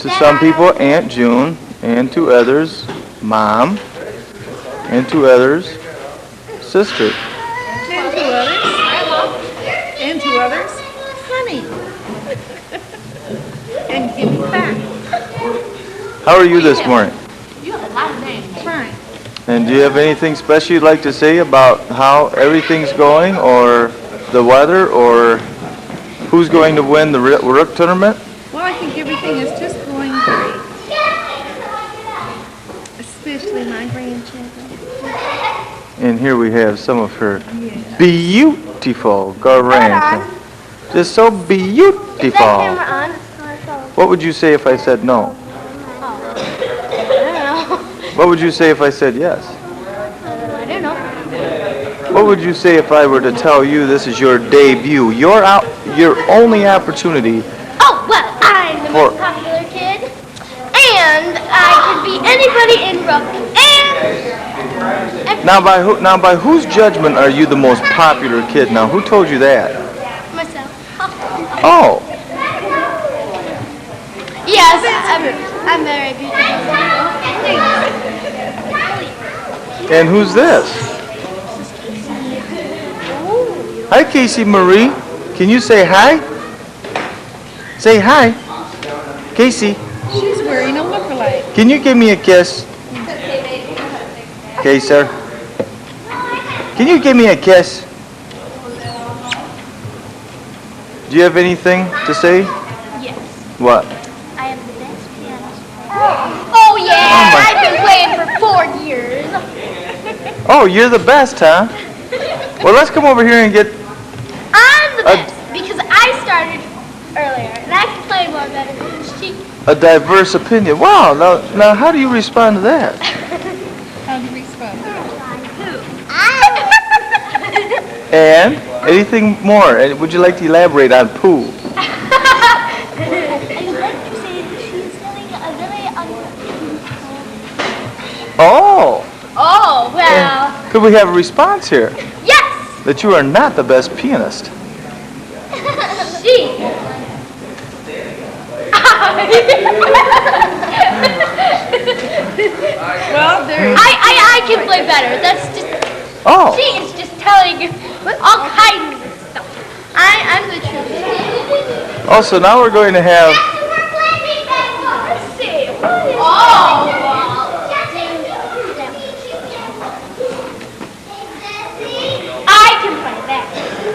To some people, Aunt June, and to others, Mom, and to others, Sister. And to others. And to others, honey. And give it back. How are you this morning? You have a lot of names. Fine. And do you have anything special you'd like to say about how everything's going, or the weather, or who's going to win the Rook tournament? Well, I think everything is just going great. Especially my grandchildren. And here we have some of her beautiful grandsons. Just so beautiful. What would you say if I said no? What would you say if I said yes? I don't know. What would you say if I were to tell you this is your debut, your only opportunity? Oh, well, I'm the most popular kid, and I can beat anybody in Rook, and Now by whose judgment are you the most popular kid? Now, who told you that? myself. Oh, Yes, I'm very beautiful. and who's this? Hi, Casey Marie. Can you say hi? Say hi. Casey, She's wearing a lookalike. can you give me a kiss? Okay, sir. Can you give me a kiss? Do you have anything to say? Yes, What? I am the best pianist. Oh yeah, I've been playing for 4 years. Oh, you're the best, huh? Well, let's come over here and get... I'm the best because I started earlier, and I can play more better than she. a diverse opinion. Wow, now how do you respond to that? How do you respond? And anything more? And would you like to elaborate on poo? I would like to say that she's having a very Oh, Oh, well, and could we have a response here? yes, That you are not the best pianist. she. Well, there. I can play better. That's just, Oh, she is just telling all kinds of stuff. I'm the truth. also now we're going to have... Let's see. Oh, I can play that.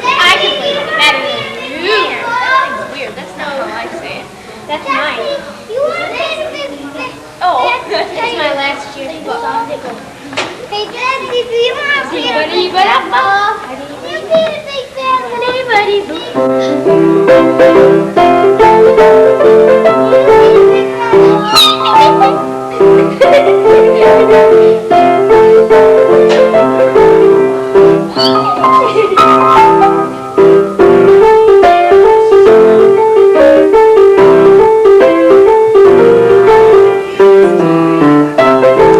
I can play better than you. That's weird. That's not how I say it. That's mine. Oh, that's my last year's book. Hey, Daddy, do you want to see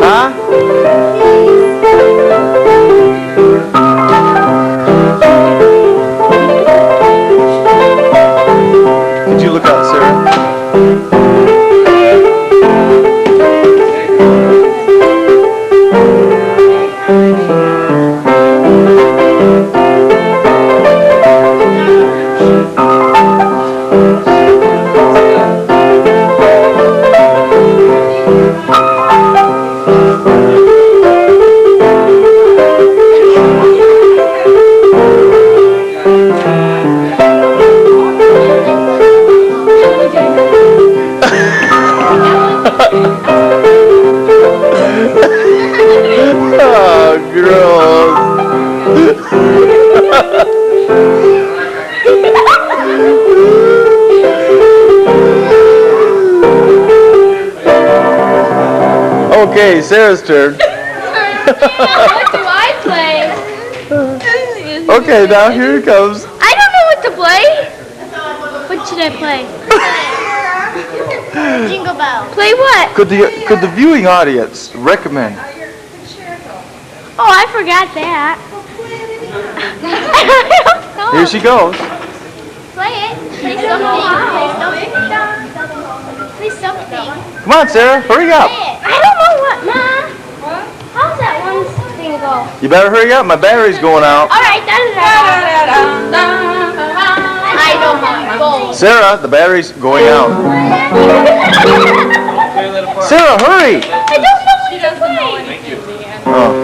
Huh? Could you look out, Sarah? Oh, gross. Okay, Sarah's turn. What do I play? Okay, now here it comes. I don't know what to play. What should I play? Jingle Bell. Play what? Could the viewing audience recommend? Oh, I forgot that. I don't know. Here she goes. Play it. Play something. Play something. Please stop me. Come on, Sarah, hurry up. I don't know what, Mom. How's that one thing go? You better hurry up. My battery's going out. All right, I know how it goes. Sarah, the battery's going out. Sarah, hurry. I don't know what to play. Thank you. Oh.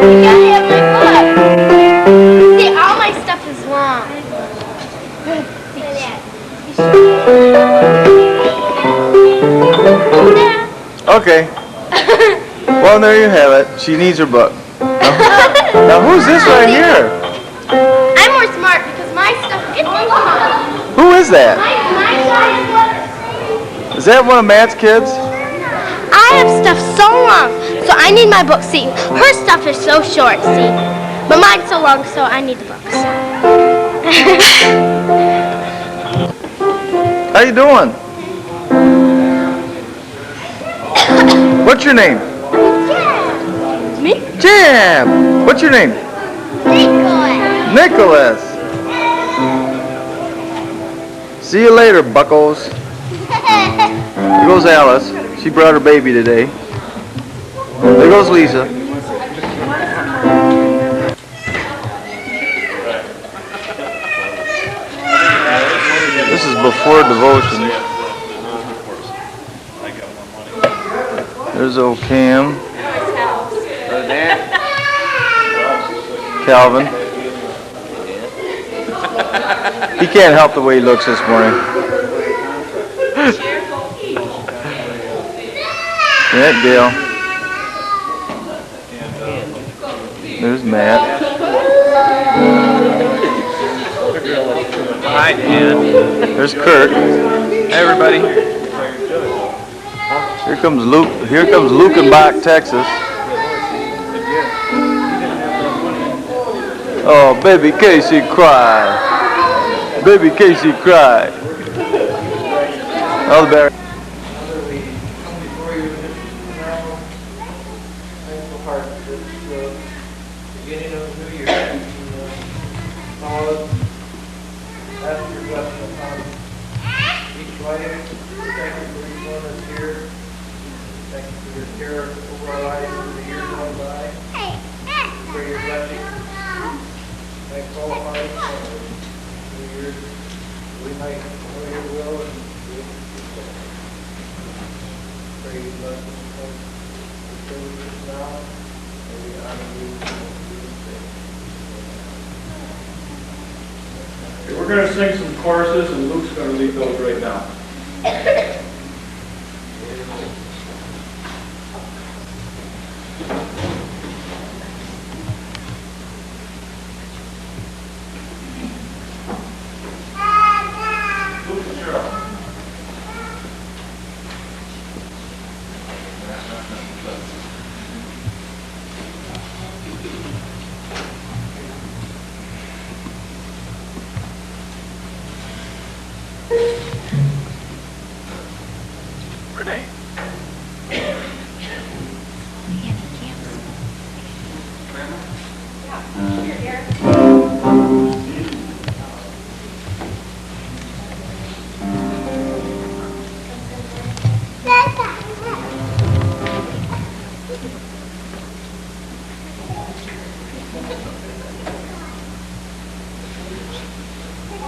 You gotta have my book. See, all my stuff is long. Okay. Well, there you have it. She needs her book. Now, who's this right here? I'm more smart because my stuff gets long. Who is that? My size. Is that one of Matt's kids? I have stuff so long, so I need my book. See, her stuff is so short, see. But mine's so long, so I need the books. How you doing? What's your name? Me? Jam. What's your name? Nicholas. Nicholas. See you later, buckos. Here goes Alice. She brought her baby today. There goes Lisa. This is before devotion. There's old Cam. Calvin. He can't help the way he looks this morning. Yeah, Gail. There's Matt. Hi, Dan. There's Kurt. Hey, everybody. Here comes Luke. Here comes Lukenbach, Texas. Oh, baby Casey cried. Baby Casey cried. Oh, the bear. Beginning of the new year. Father, ask your blessing upon each life. Thank you for each one that's here. Thank you for your care over our lives as the years gone by. For your blessing. Thanks all of us for the years. We might know your will and do it. Pray you bless us from the privileges now. May we honor you. We're going to sing some choruses, and Luke's going to lead those right now. Luke and Cheryl. Renee.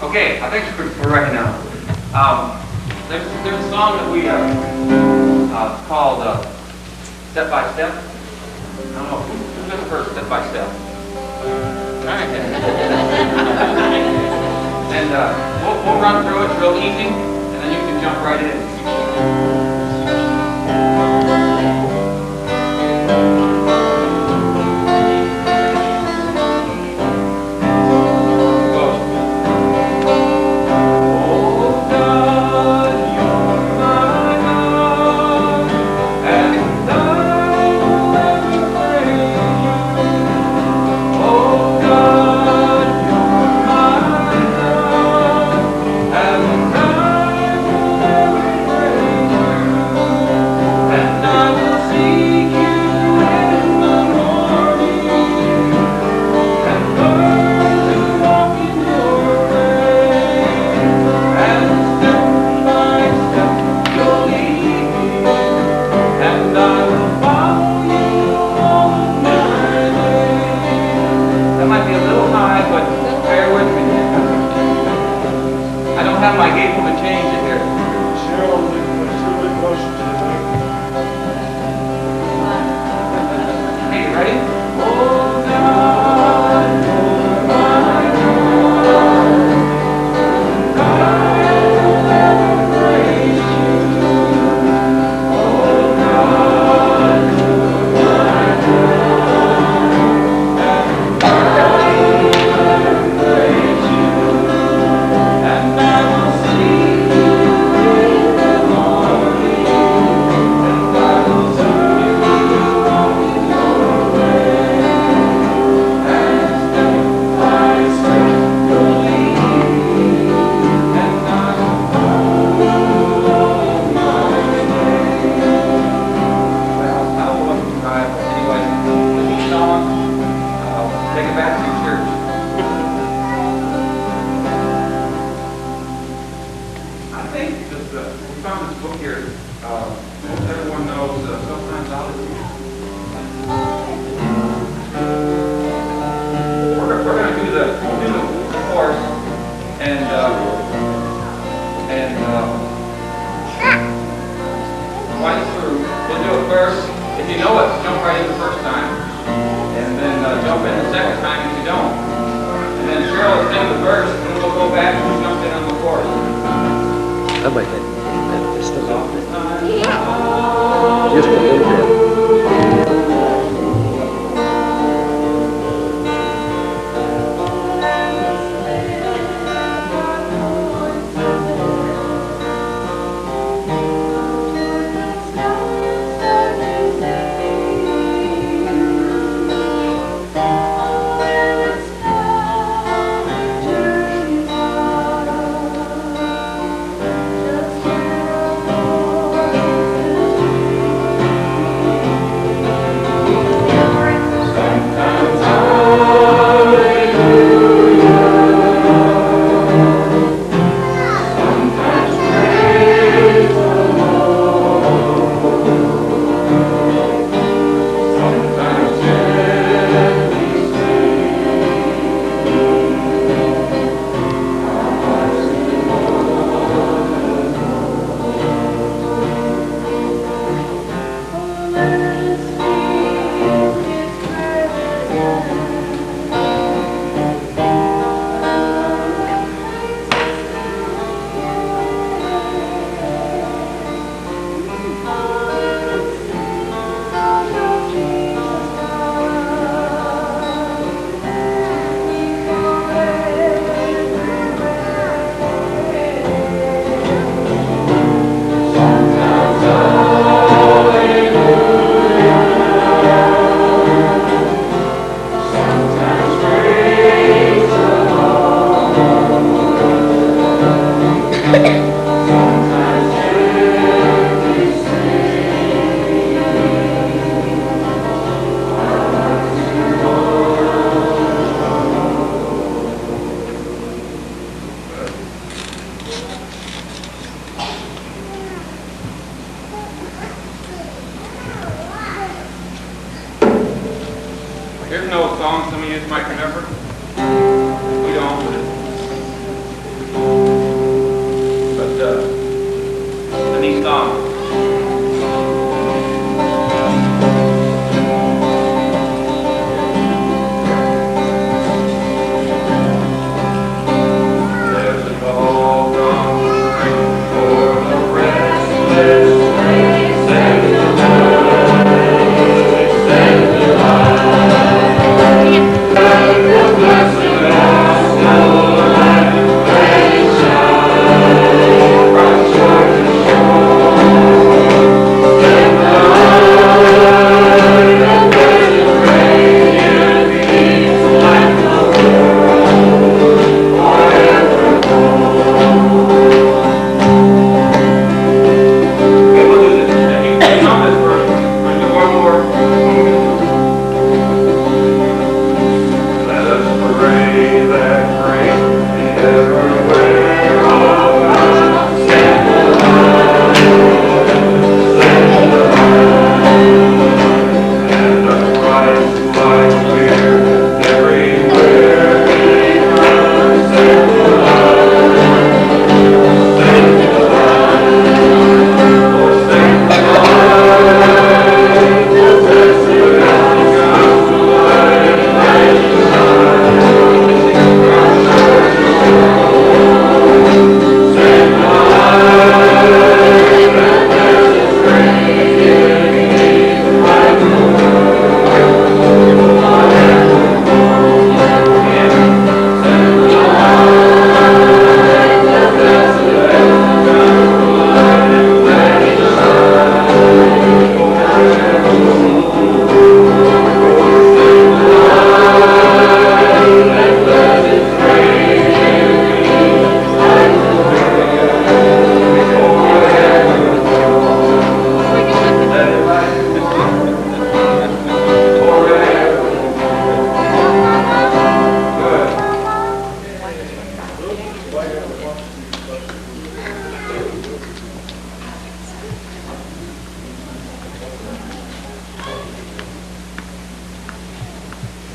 Okay, I think we're ready now. There's a song that we called Step by Step. I don't know, who's the first Step by Step? All right. And we'll run through it, it's real easy, and then you can jump right in. Ready? Oh God, oh my God, I will ever praise you. Oh God, oh my God, and I will ever praise you, and I will see you in the morning, and I will turn you on your way, and step by step you'll lead, and I will follow my way. Well, I wasn't right, but anyway, this song, take it back to your church. I think that we found this book here. Most everyone knows sometimes I'll we're going to do the course and right through. We'll do it first. If you know it, jump right in the first time, and then jump in the second time if you don't. And then Cheryl will sing the verse, and then we'll go back and jump in on the chorus. I might have amen just a little bit. Just a little bit. Here's an old song some of you might remember. We don't. But a neat song. There's a call from the spring for the restless waves and the birds and the light. And the blessed gospel and grace shine from shore to shore.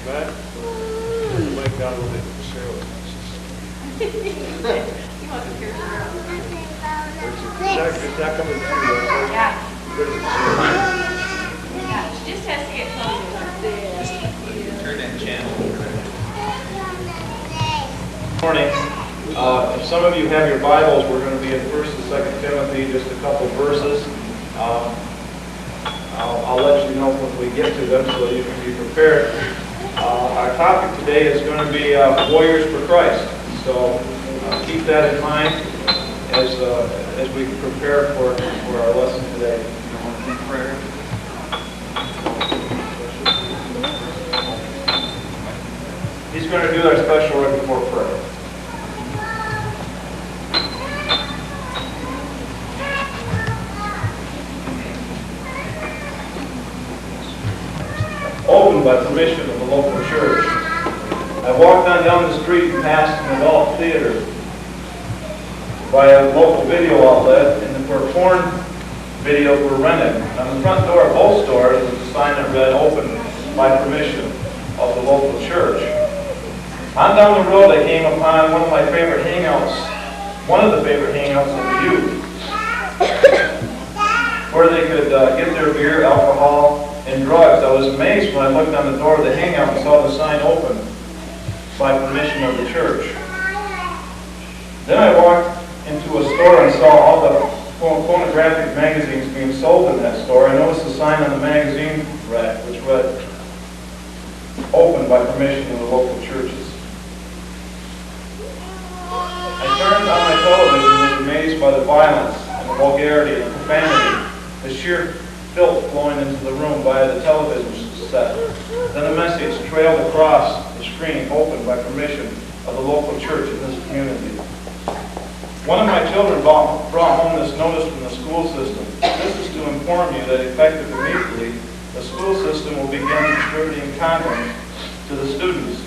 Matt, Mike down a little bit. Cheryl. Is that coming through? Yeah. Where does it Yeah, she just has to get closer. Turn that channel. Morning. If some of you have your Bibles, we're going to be in 1 and 2 Timothy, just a couple verses. I'll let you know when we get to them so you can be prepared. Our topic today is going to be Warriors for Christ. So keep that in mind as we prepare for our lesson today. Prayer. He's going to do our special right before prayer. Opened by permission of the local church. I walked on down the street and passed an adult theater by a local video outlet, and where porn videos were rented. On the front door of both stores was a sign that read, "Open by permission of the local church." On down the road, I came upon one of my favorite hangouts, one of the favorite hangouts of the youth, where they could get their beer, alcohol, and drugs. I was amazed when I looked on the door of the hangout and saw the sign "Open by permission of the church." Then I walked into a store and saw all the phonographic magazines being sold in that store. I noticed a sign on the magazine rack which read, "Open by permission of the local churches." I turned on my television and was amazed by the violence and the vulgarity and the profanity, the sheer filth flowing into the room via the television set. Then a message trailed across the screen, "Open by permission of the local church in this community." One of my children brought home this notice from the school system. This is to inform you that effective immediately, the school system will begin distributing condoms to the students.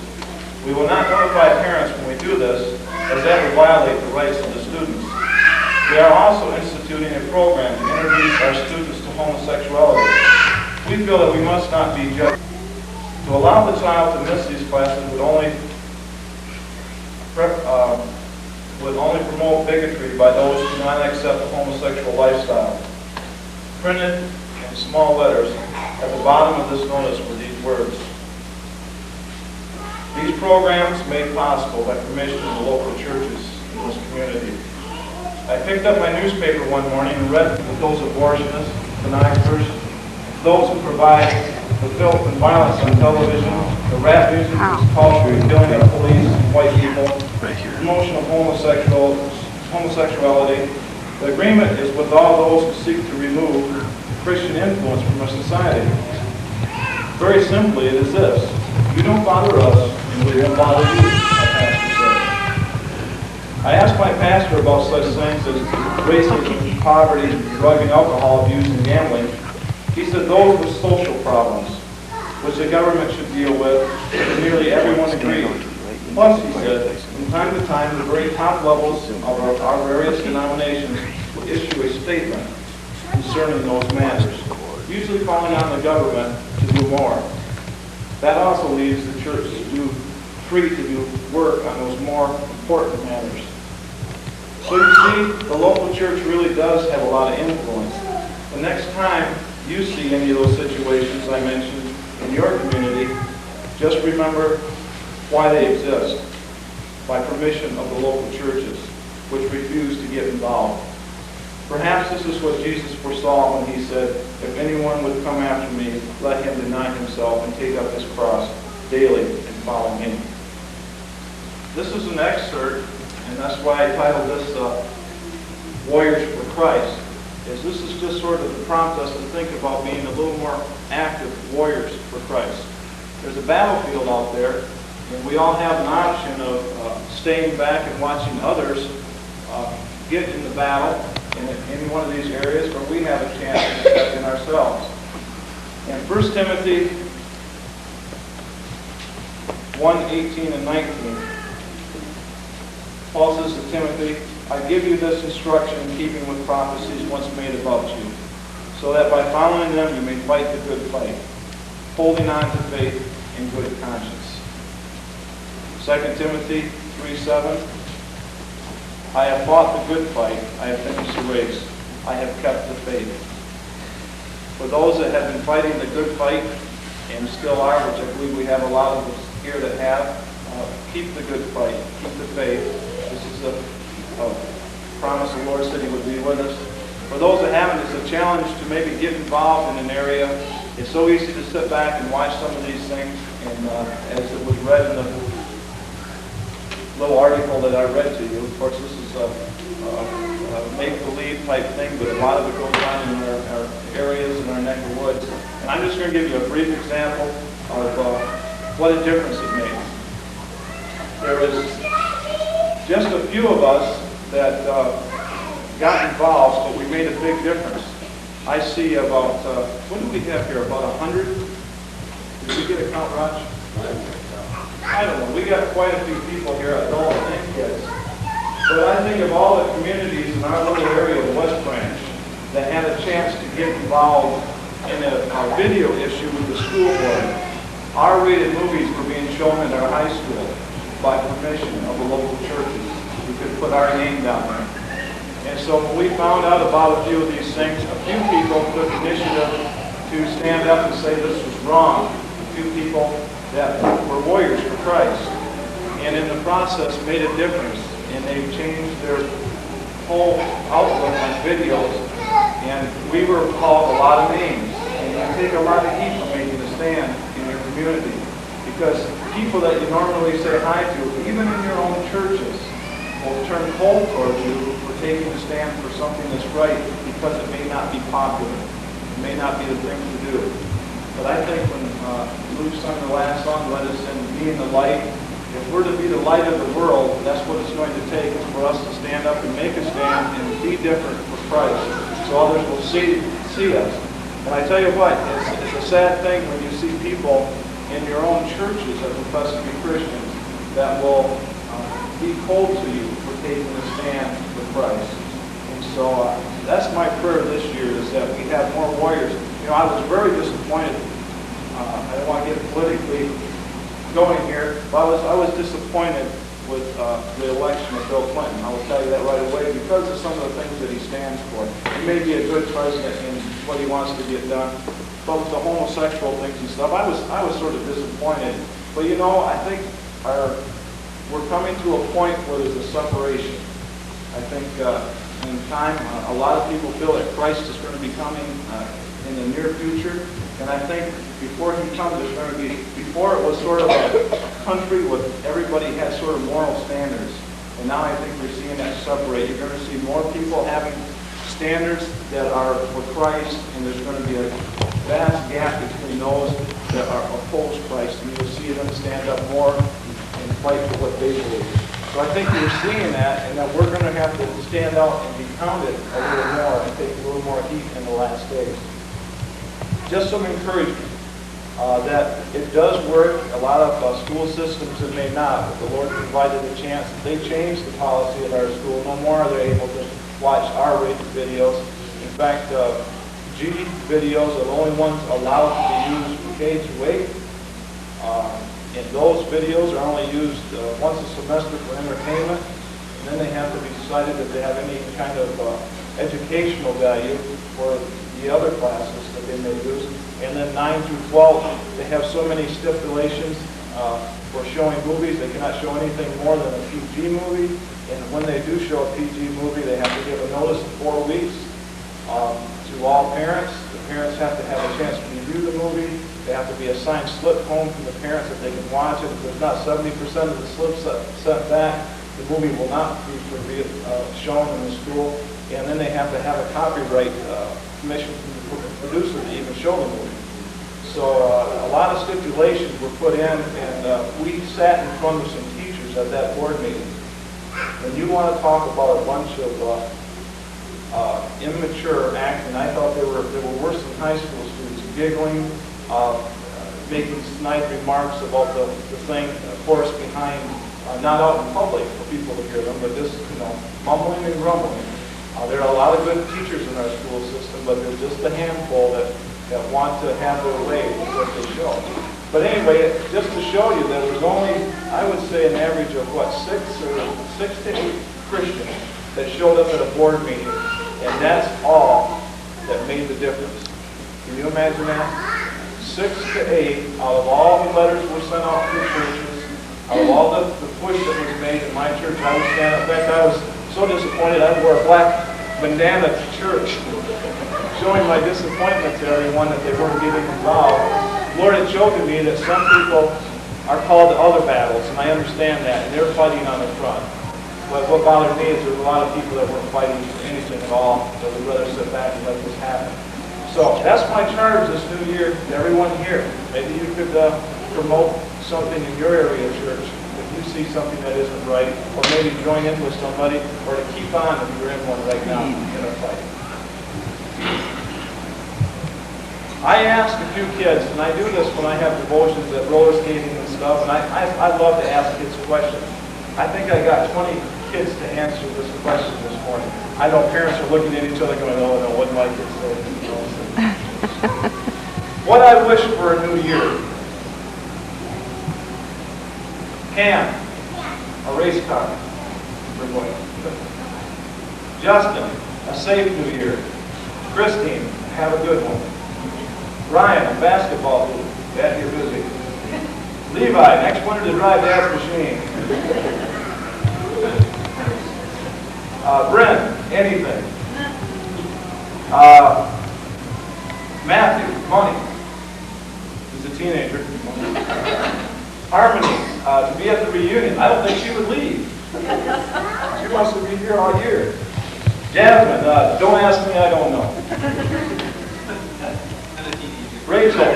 We will not notify parents when we do this, as that would violate the rights of the students. We are also instituting a program to introduce our students to homosexuality. We feel that we must not be judged. To allow the child to miss these classes would only promote bigotry by those who do not accept the homosexual lifestyle. Printed in small letters at the bottom of this notice were these words: "These programs made possible by permission of the local churches in this community." I picked up my newspaper one morning and read that those abortionists, pornographers, those who provide the filth and violence on television, the rap music, the culture, the killing of police, white people, promotion of homosexuality. The agreement is with all those who seek to remove Christian influence from our society. Very simply, it is this: you don't bother us, and we won't bother you, our pastor said. I asked my pastor about such things as racism, poverty, drug and alcohol abuse, and gambling. He said those were social problems, which the government should deal with, and nearly everyone agreed. Plus, he said, from time to time, the very top levels of our various denominations will issue a statement concerning those matters, usually calling on the government to do more. That also leaves the church free to do work on those more important matters. So you see, the local church really does have a lot of influence. The next time you see any of those situations I mentioned in your community, just remember why they exist: by permission of the local churches, which refuse to get involved. Perhaps this is what Jesus foresaw when he said, "If anyone would come after me, let him deny himself and take up his cross daily and follow me." This is an excerpt, and that's why I titled this Warriors for Christ, is this is just sort of to prompt us to think about being a little more active warriors for Christ. There's a battlefield out there, and we all have an option of staying back and watching others get in the battle in any one of these areas, or we have a chance to step in ourselves. In 1 Timothy 1:18 and 19, Paul says to Timothy, "I give you this instruction in keeping with prophecies once made about you, so that by following them you may fight the good fight, holding on to faith, in good conscience. 2 Timothy 3:7. I have fought the good fight. I have finished the race. I have kept the faith. For those that have been fighting the good fight and still are, which I believe we have a lot of us here that have, keep the good fight. Keep the faith. This is a promise the Lord said He would be with us. For those that haven't, it's a challenge to maybe get involved in an area. It's so easy to sit back and watch some of these things, and as it was read in the little article that I read to you, of course this is a make-believe type thing, but a lot of it goes on in our areas, in our neck of woods. And I'm just going to give you a brief example of what a difference it makes. There was just a few of us that got involved, but we made a big difference. I see about, what do we have here, about 100? Did we get a count, Raj? I don't know. We got quite a few people here, adults and kids. But I think of all the communities in our little area of West Branch that had a chance to get involved in a video issue with the school board. R-rated movies were being shown in our high school by permission of the local churches. We could put our name down there. And so when we found out about a few of these things, a few people took initiative to stand up and say this was wrong. A few people that were warriors for Christ. And in the process made a difference. And they've changed their whole outlook on videos. And we were called a lot of names. And you take a lot of heat from making a stand in your community. Because people that you normally say hi to, even in your own churches, will turn cold towards you for taking a stand for something that's right because it may not be popular. It may not be the thing to do. But I think when Luke sung the last song, let us in being the light, if we're to be the light of the world, that's what it's going to take, is for us to stand up and make a stand and be different for Christ, so others will see us. And I tell you what, it's a sad thing when you see people in your own churches that profess to be Christians that will be cold to you for taking a stand for Christ. And so that's my prayer this year, is that we have more warriors. You know, I was very disappointed. I don't want to get politically going here, but I was disappointed with the election of Bill Clinton. I will tell you that right away, because of some of the things that he stands for. He may be a good president in what he wants to get done, but with the homosexual things and stuff, I was sort of disappointed. But you know, I think we're coming to a point where there's a separation. I think in time, a lot of people feel that Christ is going to be coming in the near future. And I think before he comes, there's going to be, before it was sort of a country with everybody had sort of moral standards. And now I think we're seeing that separate. You're going to see more people having standards that are for Christ, and there's going to be a vast gap between those that are opposed Christ. And you'll see them stand up more and fight for what they believe. So I think you're seeing that, and that we're going to have to stand out and be counted a little more and take a little more heat in the last days. Just some encouragement that it does work. A lot of school systems it may not, but the Lord provided a chance. They changed the policy at our school. No more are they able to watch R-rated videos. In fact, G videos are the only ones allowed to be used from K-8. And those videos are only used once a semester for entertainment. And then they have to be decided if they have any kind of educational value for the other classes that they may use. And then 9 through 12, they have so many stipulations for showing movies. They cannot show anything more than a PG movie. And when they do show a PG movie, they have to give a notice of 4 weeks to all parents. The parents have to have a chance to review the movie. They have to be assigned slip home from the parents that they can watch it. If there's not 70% of the slips sent back, the movie will not be shown in the school. And then they have to have a copyright permission from the producer to even show the movie. So a lot of stipulations were put in, and we sat in front of some teachers at that board meeting. When you want to talk about a bunch of immature acting, I thought they were worse than high school students, giggling, making snide remarks about the thing, of course, behind, not out in public for people to hear them, but just, mumbling and grumbling. There are a lot of good teachers in our school system, but there's just a handful that want to have their way with what they show. But anyway, just to show you that there was only, I would say, an average of, what, 6 to 8 Christians that showed up at a board meeting, and that's all that made the difference. Can you imagine that? 6 to 8 out of all the letters were sent out to the churches, out of all the push that was made in my church, I would stand up. In fact, I was so disappointed I wore a black bandana to church, showing my disappointment to everyone that they weren't getting involved. Lord had showed to me that some people are called to other battles, and I understand that, and they're fighting on the front. But what bothered me is there's a lot of people that weren't fighting for anything at all, that would rather sit back and let this happen. So that's my charge this new year to everyone here. Maybe you could promote something in your area of church if you see something that isn't right, or maybe join in with somebody, or to keep on if you're in one right now in a fight. I ask a few kids, and I do this when I have devotions at roller skating and stuff, and I love to ask kids questions. I think I got 20 kids to answer this question this morning. I know parents are looking at each other going, oh no, what did my kids say? What I wish for a new year. Cam, a race car. We're going. Justin, a safe new year. Christine, have a good one. Ryan, a basketball hoop. Dad, you're busy. Levi, next winter to drive Dad's machine. Brent, anything. Matthew, money. He's a teenager. Harmony, to be at the reunion. I don't think she would leave. She wants to be here all year. Jasmine, don't ask me, I don't know. Rachel,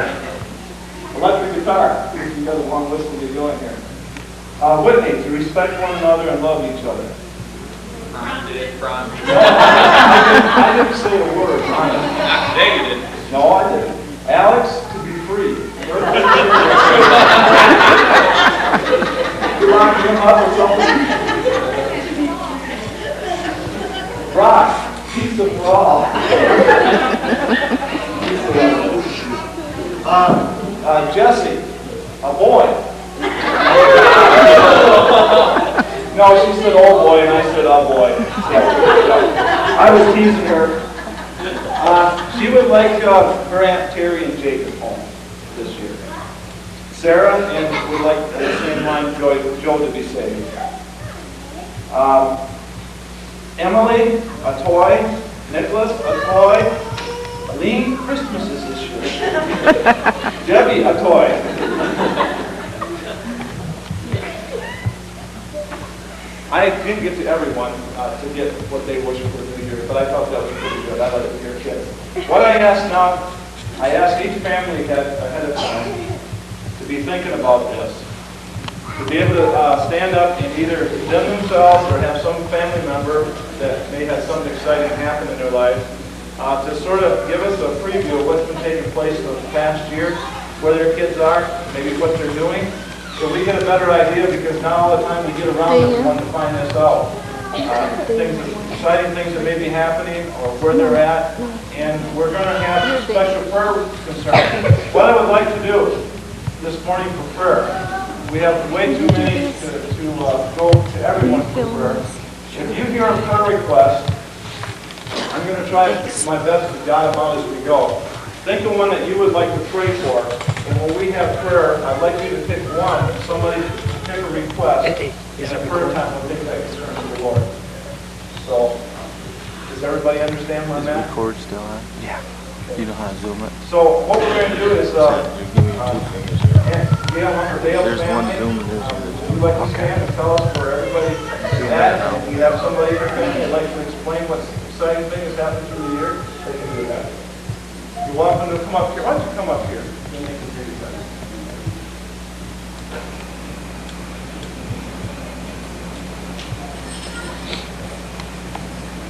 electric guitar. You got a long list to get going here. Whitney, to respect one another and love each other. I didn't say a word. Negative. No, I didn't. Alex, to be free. You lock him up or something? Brock, pizza for all. Jesse, a boy. No, she said oh boy, and I said oh boy. I was teasing her. She would like her Aunt Terry and Jacob home this year. Sarah and would like the same line Joe to be saved. Emily, a toy. Nicholas, a toy. Aline, Christmas is this year. Debbie, a toy. I didn't get to everyone to get what they wish for the new year, but I thought that was pretty good. I let it be your kids. What I ask now, I ask each family ahead of time to be thinking about this, to be able to stand up and either them themselves or have some family member that may have something exciting happen in their life, to sort of give us a preview of what's been taking place in the past year, where their kids are, maybe what they're doing, so we get a better idea, because now all the time we get around everyone to find this out. Exciting things that may be happening, or where they're at, and we're going to have special prayer concerns. What I would like to do this morning for prayer, we have way too many to go to everyone for prayer. If you hear a prayer request, I'm going to try my best to jot them out as we go. Think of one that you would like to pray for, and when we have prayer, I'd like you to pick one, somebody pick a request, and a prayer time will take that concern to the Lord. So, does everybody understand where I'm at? Is the record still on? Yeah. You know how to zoom it? So, what we're going to do is, Gail There's one zoom and there's would you like to stand and tell us where everybody is at? If you have somebody in your family who'd like to explain what exciting thing has happened through the year, they can do that. You're welcome to come up here. Why don't you come up here? Then they can hear you better.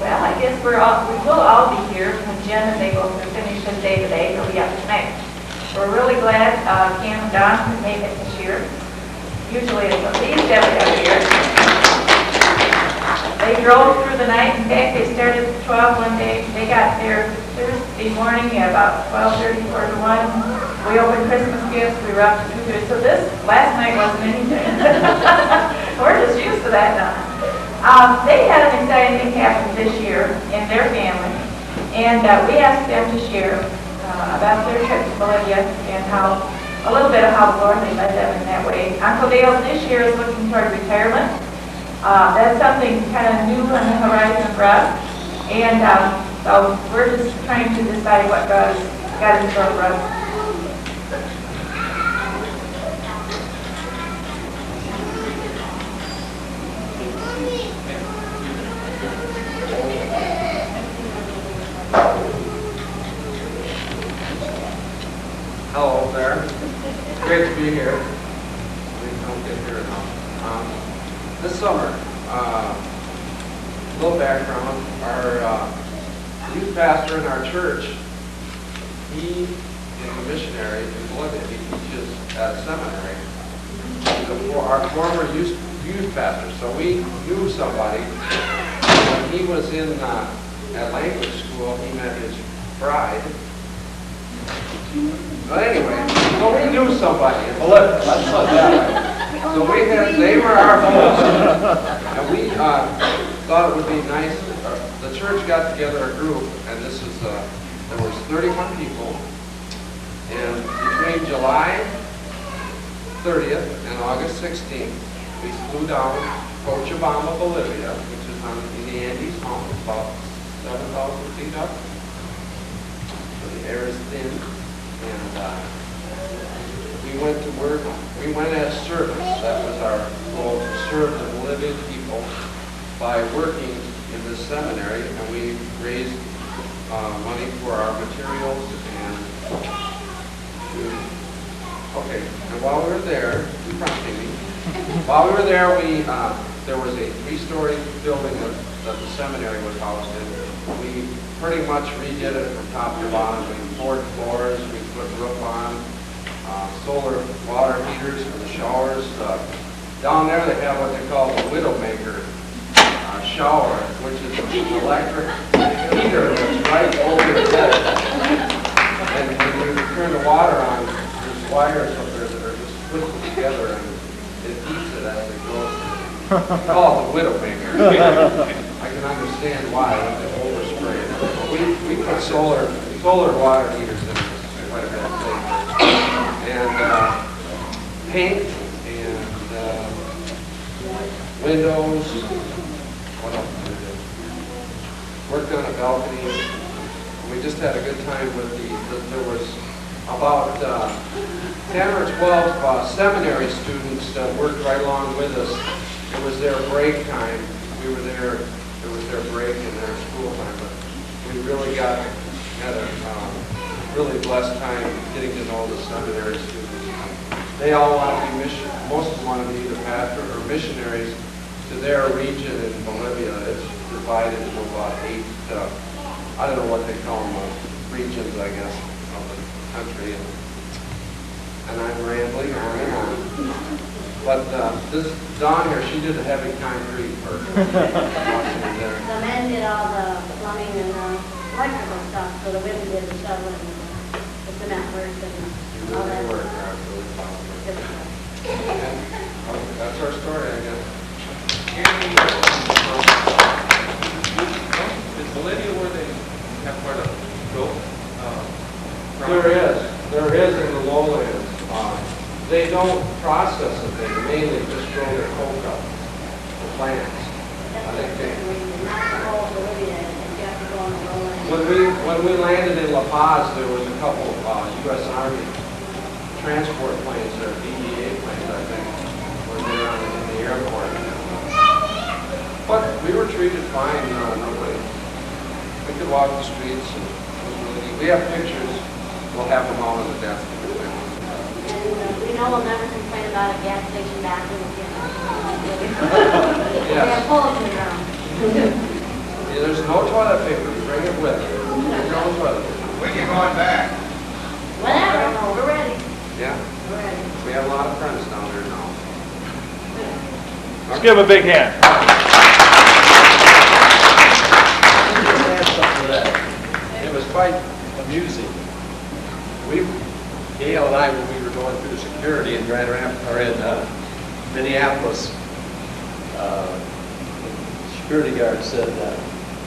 Well, I guess we will all be here when Jen is able to finish his day today, he'll be up tonight. We're really glad Cam and Don made it this year. Usually it's at least every other year. They drove through the night. In fact, they started at 12 one day. They got there Thursday morning at about 12:30, 1. We opened Christmas gifts, we wrapped the tree. So this, last night wasn't anything. We're just used to that now. They had an exciting thing happen this year in their family. And we asked them to share about their trip to Bolivia and a little bit of how the Lord had led them in that way. Uncle Dale this year is looking toward retirement. That's something kind of new on the horizon for us. And so we're just trying to decide what God's got in store for us. Hello there. Great to be here. We don't get here enough. This summer, little background, our youth pastor in our church, he is a missionary in Bolivia. He teaches at seminary. He's our former youth pastor, so we knew somebody. When he was at language school, he met his bride. But anyway, so we knew somebody in Bolivia, let's put that way. So they were our hosts, and we thought it would be nice. The church got together a group, and there was 31 people, and between July 30th and August 16th, we flew down Cochabamba, Bolivia, which is in the Andes Mountains, about 7,000 feet up. So the air is thin. And we went to work. We went as servants. That was our goal, to serve the Bolivian people by working in this seminary. And we raised money for our materials and okay. And while we were there, while we were there, there was a 3-story building that the seminary was housed in. We pretty much redid it from top to bottom. We poured floors, we put roof on, solar water heaters for the showers. Down there they have what they call the Widowmaker shower, which is an electric heater that's right over your head. And when you turn the water on, there's wires up there that are just twisted together and it heats it as it goes. It's called the Widowmaker. I can understand why when they overspray it. We put solar water heaters in quite a bit of things. And paint and windows. What else did we do? Worked on a balcony. We just had a good time with there was about 10 or 12 seminary students that worked right along with us. It was their break time. We were there. It was their break and their school time. But we really had a really blessed time getting to know the seminary students. They all want to be most of them want to be either pastor or missionaries to their region in Bolivia. It's divided into about 8, I don't know what they call them, regions, I guess, of the country. And I'm rambling on and on. But this Dawn here, she did the heavy concrete work. The men did all the plumbing and electrical stuff, so the women did the shoveling and the cement work and all that. Work, that's our story, I guess. Is Bolivia where they have part of goat? There is in the lowlands. They don't process it. They mainly just grow their coca, the plants. I think when we landed in La Paz, there was a couple U.S. Army transport planes, or DEA planes, I think, were there in the airport. But we were treated fine. Nobody. We could walk the streets. And we have pictures. We'll have them all on the desk. We know we'll never complain about a gas station bathroom again. Yes. We have holes in the ground. Yeah, there's no toilet paper. Bring it with you. Bring your own toilet paper. When are you going back? Whatever. We're ready. Yeah? We're ready. We have a lot of friends down there now. Let's give him a big hand. It was quite amusing. He Gail and I, when we were going through security in Grand Rapids, or in Minneapolis, the security guard said,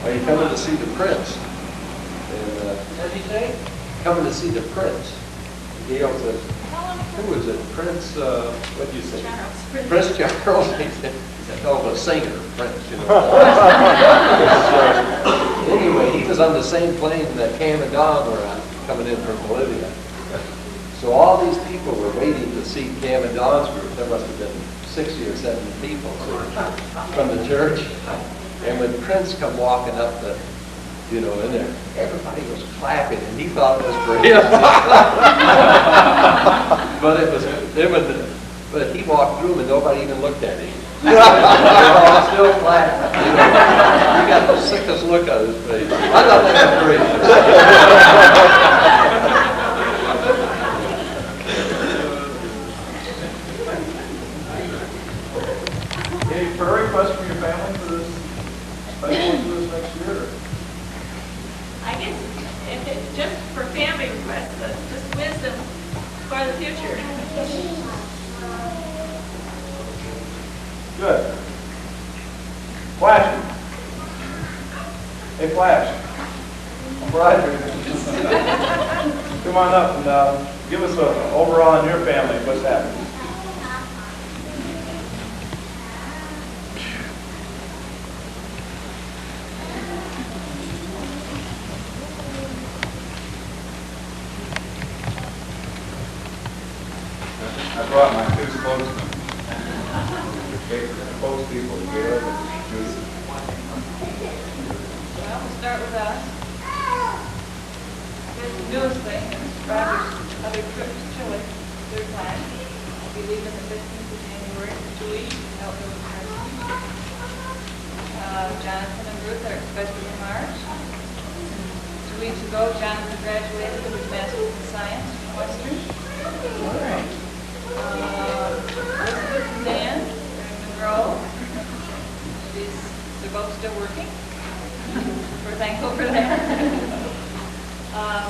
"Are you coming to see the Prince?" And what did he say? "Coming to see the Prince." And Gail said, "Who is it? Prince, what did you say?" Charles. Prince Charles. He said, "Oh, the singer, Prince, you know." So, anyway, he was on the same plane that Cam and Don were on, coming in from Bolivia. So all these people were waiting to see Cam and Don's group. There must have been 60 or 70 people from the church. And when Prince come walking up the, you know, in there, everybody was clapping, and he thought it was for him. But he walked through and nobody even looked at him. They were all still clapping. You know, he got the sickest look on his face. I thought that was great. Any prayer requests from your family for this, especially for this next year? I guess if it's just for family requests, just wisdom for the future. Good. Flash. Hey, Flash. Roger. Come on up and give us an overall on your family. What's happening? I brought my two spokesmen. Spokespeople together with Judy. Well, we'll start with us. There's the newest thing, Roger's other trip to Chile, third class. I'll be leaving the 15th of January for 2 weeks, help with the Jonathan and Ruth are expected in March. 2 weeks ago, Jonathan graduated with his master's in science from Western. Elizabeth and Dan are in Monroe. They're both still working. We're thankful for that.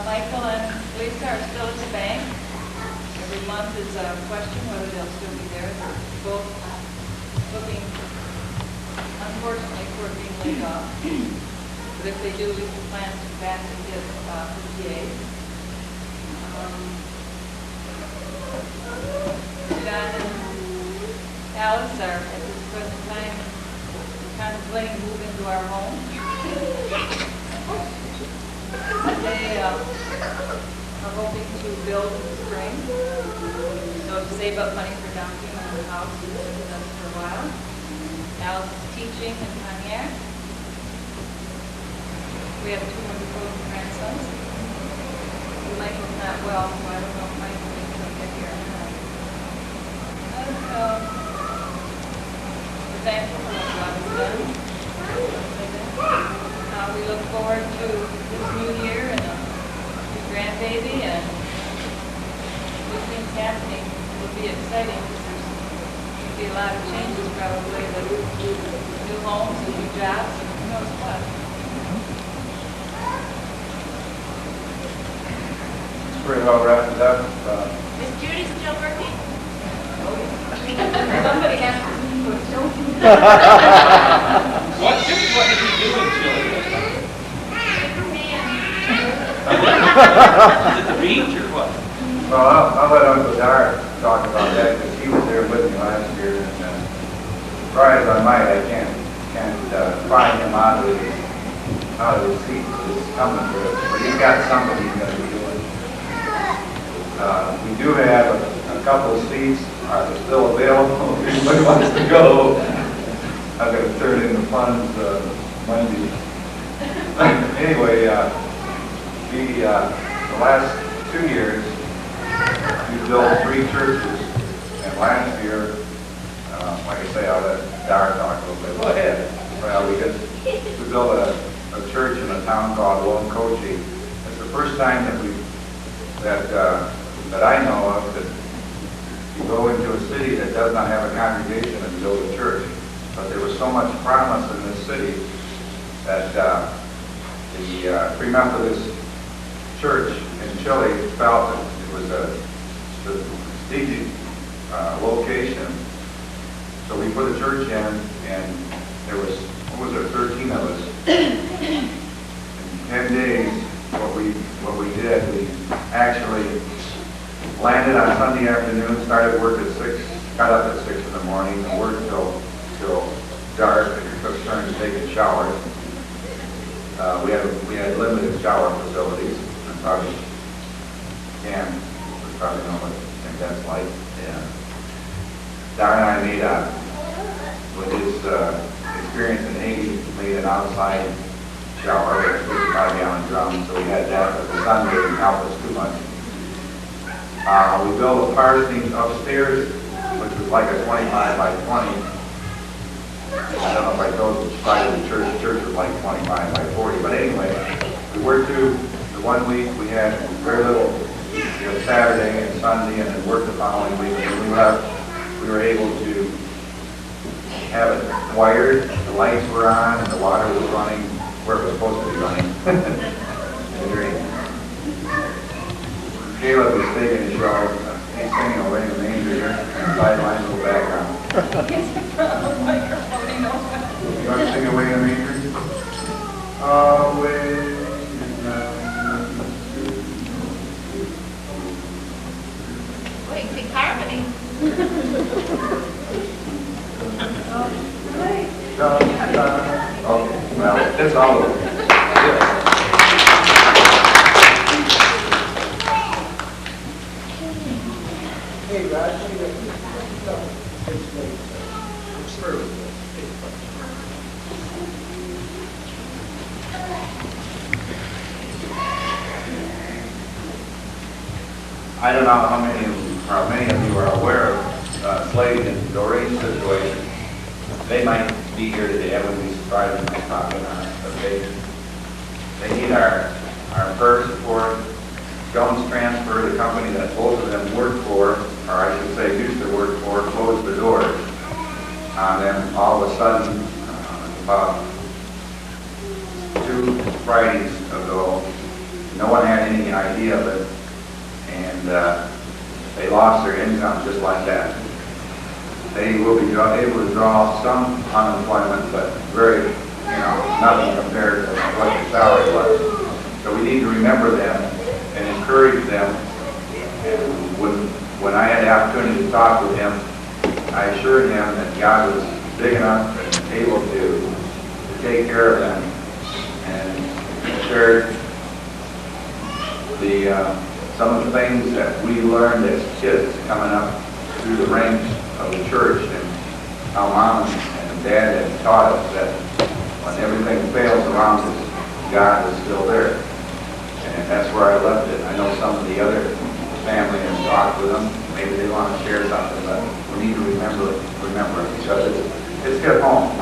Michael and Lisa are still at the bank. Every month is a question whether they'll still be there. They're both looking, unfortunately, for being laid off. But if they do, Lisa plans to back and get PTA. John and Alice are at this present time contemplating moving to our home. They are hoping to build in the spring, so to save up money for down payment on the house, we've been with us for a while. Alice is teaching in Pontiac. We have two wonderful grandsons. Michael's not well, so I don't know if Michael will get here or not. We're thankful for what God has done. We look forward to this new year and a new grandbaby, and with things happening, it will be exciting because there's going to be a lot of changes probably with new homes and new jobs and who knows what. It's pretty well wrapped up. Is Judy still working? Somebody has to put something. What did he do in Chile? Is it the beach or what? Well, I'll let Uncle Dar talk about that because he was there with me last year. And as far as I might, I can't pry him out of his seat. It's coming for us. But he's got something he's going to be doing. We do have a couple of seats still available if anybody wants to go. I've got to turn in the funds Monday. Anyway, the last 2 years, we built 3 churches, and last year, like I say, I'll let Dar talk a little bit. Go ahead. Well, we built a church in a town called Lone Cochi. It's the first time that I know of that you go into a city that does not have a congregation and build a church. But there was so much promise in this city that the Free Methodist Church in Chile felt that it was a the strategic location. So we put a church in, and there was, 13 of us. In 10 days, what we did, we actually landed on Sunday afternoon, started work at 6, got up at 6 in the morning, and worked till dark, and took turns to take a shower. We had limited shower facilities, and probably know what that's like. And Don and I made with his experience in Haiti, made an outside shower with a 55-gallon drum, so we had that, but the sun didn't help us too much. We built a parsonage upstairs, which was like a 25 by 20. I don't know if I told you, side of the church. The church was like 25 by 40. But anyway, we worked through the 1 week. We had very little, Saturday and Sunday, and then worked the following week. And when we left, we were able to have it wired. The lights were on, and the water was running where it was supposed to be running. Caleb was taking a show. He's singing Away in the Manger here, and sidelines in the background. You want to sing Away in the Manger? Away in the Manger. Wait, sing harmony. Okay, well, it's all over. Hey, Raj, what do you got? It's through. I don't know how many of you are aware of Slade and Doreen's situation. They might be here today. I wouldn't be surprised if they pop in on it, but they need our purse support. Jones Transfer, the company that both of them work for, or I should say used to work for, closed the doors on them all of a sudden about 2 Fridays ago. No one had any idea of it, and they lost their income just like that. They will be able to draw some unemployment, but very, nothing compared to what the salary was. So we need to remember them and encourage them. And when I had the opportunity to talk with him, I assured him that God was big enough and able to take care of them, and shared some of the things that we learned as kids coming up through the ranks of the church, and how Mom and Dad had taught us that when everything fails around us, God is still there. And that's where I left it. I know some of the other family has talked with them. Maybe they want to share something, but we need to remember it because it's hit home.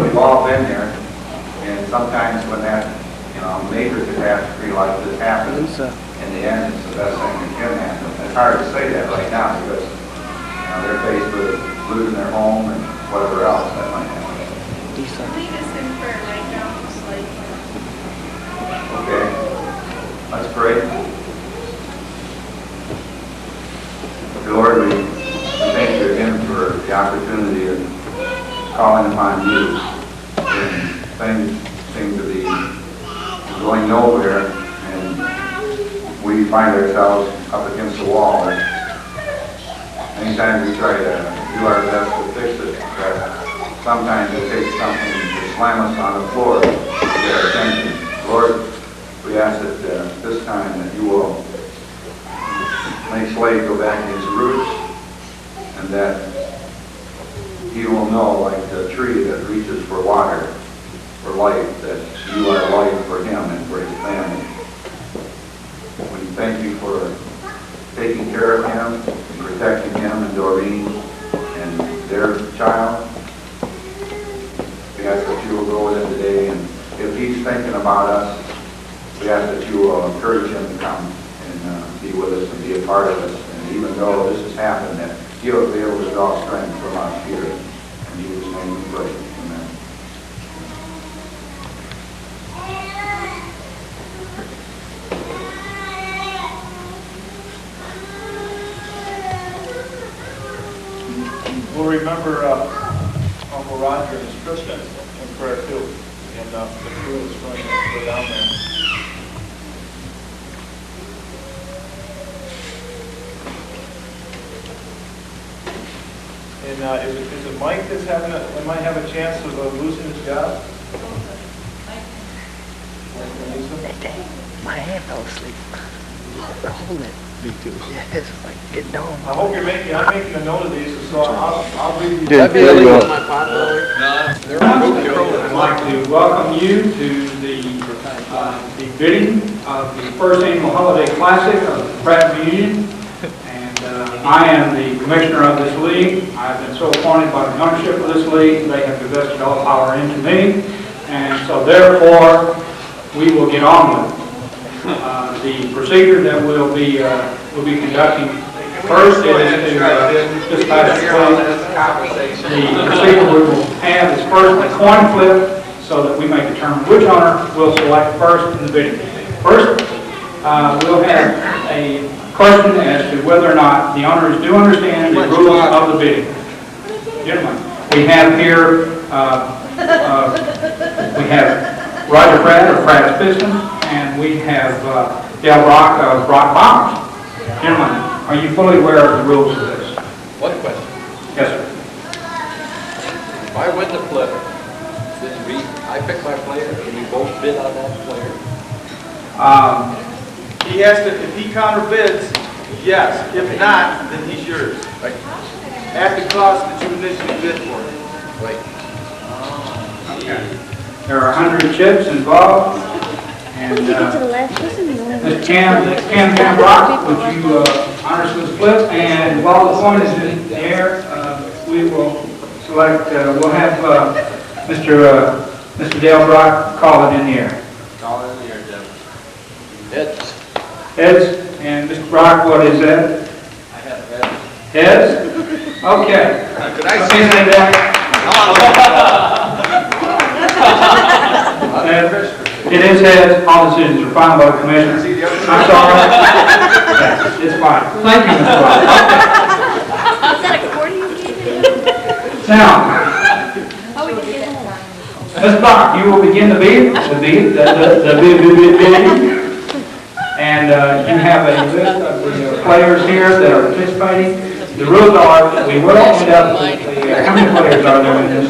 We've all been there, and sometimes when that major catastrophe like this happens, in the end, it's the best thing that can happen. It's hard to say that right now because they're faced with losing their home and whatever else that might happen. Lead us in prayer right now, Slade. Okay, let's pray. Lord, we thank you again for the opportunity of calling upon you. And things seem to be going nowhere, and we find ourselves up against the wall. Anytime we try to do our best to fix it, but sometimes it takes something to slam us on the floor to get our attention. Lord, we ask that this time that you will make Slade go back to his roots, and that he will know, like the tree that reaches for water, for life, that you are life for him and for his family. We thank you for taking care of him, and protecting him and Doreen and their child. We ask that you will go with him today, and if he's thinking about us, we ask that you will encourage him to come and be with us and be a part of us. And even though this has happened, that he'll be able to draw strength from us here. In Jesus' name we pray. Amen. we'll remember Uncle Roger and his Kristen in prayer too. And the crew is going to go down there. And is it Mike that's might have a chance of losing his job? My hand fell asleep. Hold it. Me too. Yes, like get down. I hope I'm making a note of these, so I'll read these. There you go. I'd like to welcome you to the bidding of the first annual holiday classic of the Pratt Reunion. And I am the commissioner of this league. I've been so appointed by the ownership of this league. They have invested all power into me. And so therefore, we will get on with it. The procedure that we'll be conducting first is to dispatch the procedure we will have is first a coin flip so that we may determine which owner will select first in the bidding. First, we'll have a question as to whether or not the owners do understand the rules of the bidding. Gentlemen, we have here we have Roger Pratt of Pratt's Pistons, and we have Dale Brock of Brock Bombers. Gentlemen, are you fully aware of the rules of this? One question. Yes, sir. If I win the flip, then I pick my player, and we both bid on that player. He has to, if he counter bids, yes. If not, then he's yours. Right. At the cost that you initially bid for. Right. Okay. There are 100 chips involved, and Ms. Cam Brock, would you honor us with the flip? And while the coin is in the air, we will select. We'll have Mr. Dale Brock call it in the air. Call it in the air, Jim. Heads. Heads. And Mr. Brock, what is that? I have heads. Heads? Okay. Could I say that? It is heads. All decisions are final by the commissioner. I'm sorry. Yeah, it's fine. Thank you, Mr. Brock. Is that accordion? Now, Ms. Brock, you will begin the bidding. And you have a list of the players here that are participating. The rules are that we will end up with how many players are there in this?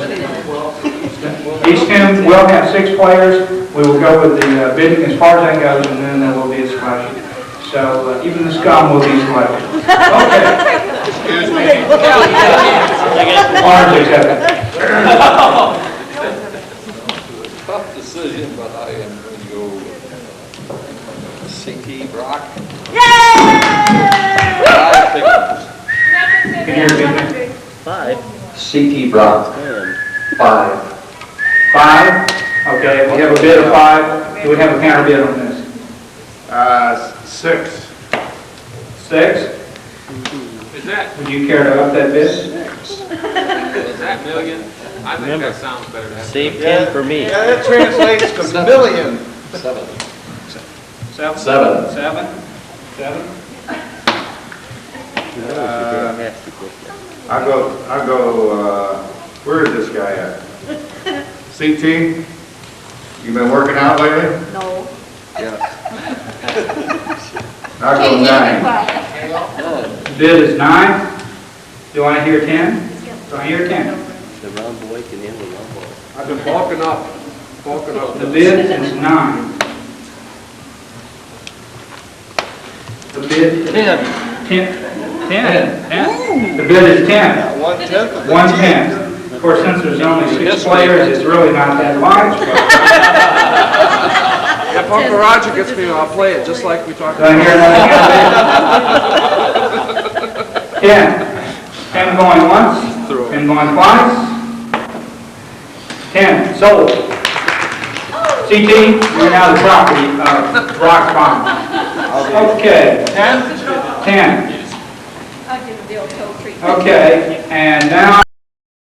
Each team will have 6 players. We will go with the bidding as far as that goes, and then there will be a selection. So even the scum will be selected. Okay. Excuse me. Honors accepted. Tough decision, but I am going to go C.T. Brock. Can you repeat that? 5. C.T. Brock. 5. 5? Okay, we have a bid of 5. Do we have a counter bid on this? 6. 6? Would you care to up that bid? Is that million? I think that sounds better. Save 10 for me. Yeah, that translates to million. 7. 7? 7. 7? 7? I'll go, where is this guy at? CT? You been working out lately? No. Yeah. I'll go 9. Bid is 9. Do I hear 10? Do I hear 10? The round boy can end the round boy. I've been bulking up. The bid is 9. The bid is 10. 10. The bid is 10. 1/10. 1/10. Of course, since there's only 6 players, it's really not that much. If Uncle Roger gets me, I'll play it just like we talked Do I hear another 10? 10 going once, 10 going twice. 10, sold. CT, you're now the property of Brock Farm. Okay. 10? 10. I'll give the old toe treat. Okay, and now